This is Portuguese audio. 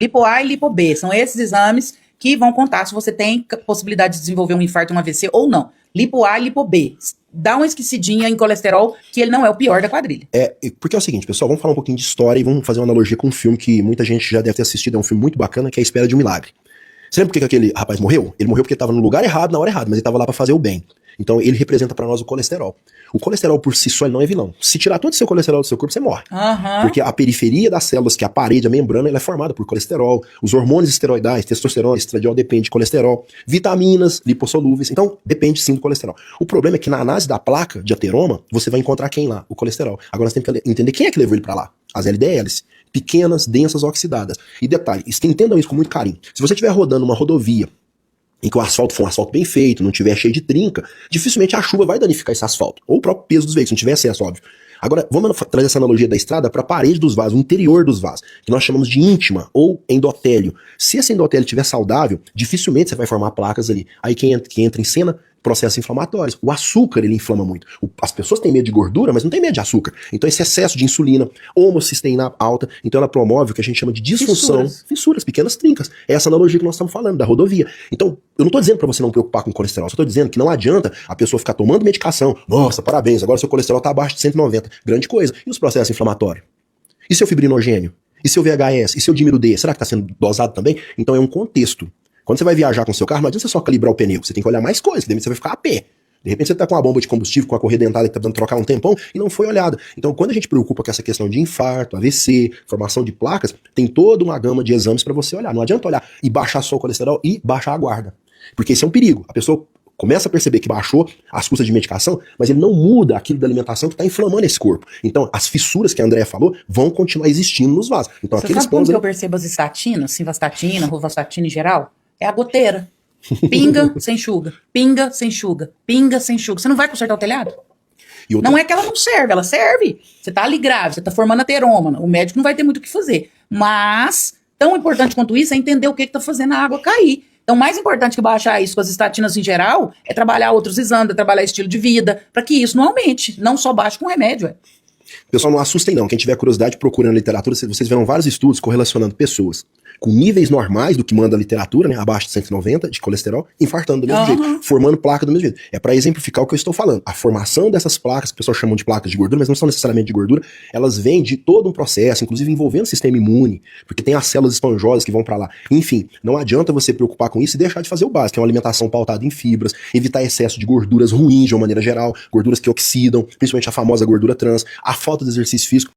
Lipo-A e lipo-B, são esses exames que vão contar se você tem possibilidade de desenvolver um infarto, um AVC ou não. Lipo-A e lipo-B. Dá uma esquecidinha em colesterol, que ele não é o pior da quadrilha. Porque é o seguinte, pessoal, vamos falar um pouquinho de história e vamos fazer uma analogia com um filme que muita gente já deve ter assistido, é um filme muito bacana, que é A Espera de um Milagre. Você lembra por que aquele rapaz morreu? Ele morreu porque estava no lugar errado, na hora errada, mas ele estava lá para fazer o bem. Então ele representa para nós o colesterol. O colesterol por si só ele não é vilão. Se tirar todo o seu colesterol do seu corpo, você morre. Porque a periferia das células, que é a parede, a membrana, ela é formada por colesterol. Os hormônios esteroidais, testosterona, estradiol, depende de colesterol. Vitaminas, lipossolúveis. Então, depende sim do colesterol. O problema é que na análise da placa de ateroma, você vai encontrar quem lá? O colesterol. Agora nós temos que entender quem é que levou ele para lá. As LDLs. Pequenas, densas, oxidadas. E detalhe, entendam isso com muito carinho. Se você estiver rodando uma rodovia em que o asfalto for um asfalto bem feito, não tiver cheio de trinca, dificilmente a chuva vai danificar esse asfalto. Ou o próprio peso dos veículos, se não tiver excesso, óbvio. Agora, vamos trazer essa analogia da estrada para a parede dos vasos, o interior dos vasos, que nós chamamos de íntima ou endotélio. Se esse endotélio estiver saudável, dificilmente você vai formar placas ali. Aí quem entra em cena? Processos inflamatórios. O açúcar, ele inflama muito. As pessoas têm medo de gordura, mas não têm medo de açúcar. Então esse excesso de insulina, homocisteína alta, então ela promove o que a gente chama de disfunção. Fissuras, pequenas trincas. É essa analogia que nós estamos falando, da rodovia. Então, eu não estou dizendo para você não preocupar com colesterol, só estou dizendo que não adianta a pessoa ficar tomando medicação. Nossa, parabéns, agora seu colesterol está abaixo de 190. Grande coisa. E os processos inflamatórios? E seu fibrinogênio? E seu VHS? E seu dímero D? Será que está sendo dosado também? Então é um contexto. Quando você vai viajar com o seu carro, não adianta você só calibrar o pneu, você tem que olhar mais coisas, de repente você vai ficar a pé. De repente você tá com uma bomba de combustível, com a correia dentada que tá precisando trocar um tempão e não foi olhada. Então quando a gente preocupa com essa questão de infarto, AVC, formação de placas, tem toda uma gama de exames para você olhar. Não adianta olhar e baixar só o colesterol e baixar a guarda. Porque esse é um perigo. A pessoa começa a perceber que baixou as custas de medicação, mas ele não muda aquilo da alimentação que está inflamando esse corpo. Então, as fissuras que a Andrea falou vão continuar existindo nos vasos. Então, você sabe como que eu percebo as estatinas, simvastatina, rovastatina em geral? É a goteira. Pinga, sem enxuga. Pinga, sem enxuga. Pinga, sem enxuga. Você não vai consertar o telhado? Não é que ela não serve, ela serve. Você tá ali grave, você tá formando ateroma. O médico não vai ter muito o que fazer. Mas, tão importante quanto isso é entender o que tá fazendo a água cair. Então, mais importante que baixar isso com as estatinas em geral é trabalhar outros exames, é trabalhar estilo de vida, para que isso não aumente. Não só baixe com remédio. Pessoal, não assustem não. Quem tiver curiosidade, procurando literatura, vocês verão vários estudos correlacionando pessoas com níveis normais do que manda a literatura, né, abaixo de 190 de colesterol, infartando do mesmo jeito, formando placa do mesmo jeito. É para exemplificar o que eu estou falando. A formação dessas placas, que o pessoal chamam de placas de gordura, mas não são necessariamente de gordura, elas vêm de todo um processo, inclusive envolvendo o sistema imune, porque tem as células esponjosas que vão para lá. Enfim, não adianta você preocupar com isso e deixar de fazer o básico, que é uma alimentação pautada em fibras, evitar excesso de gorduras ruins de uma maneira geral, gorduras que oxidam, principalmente a famosa gordura trans, a falta de exercício físico.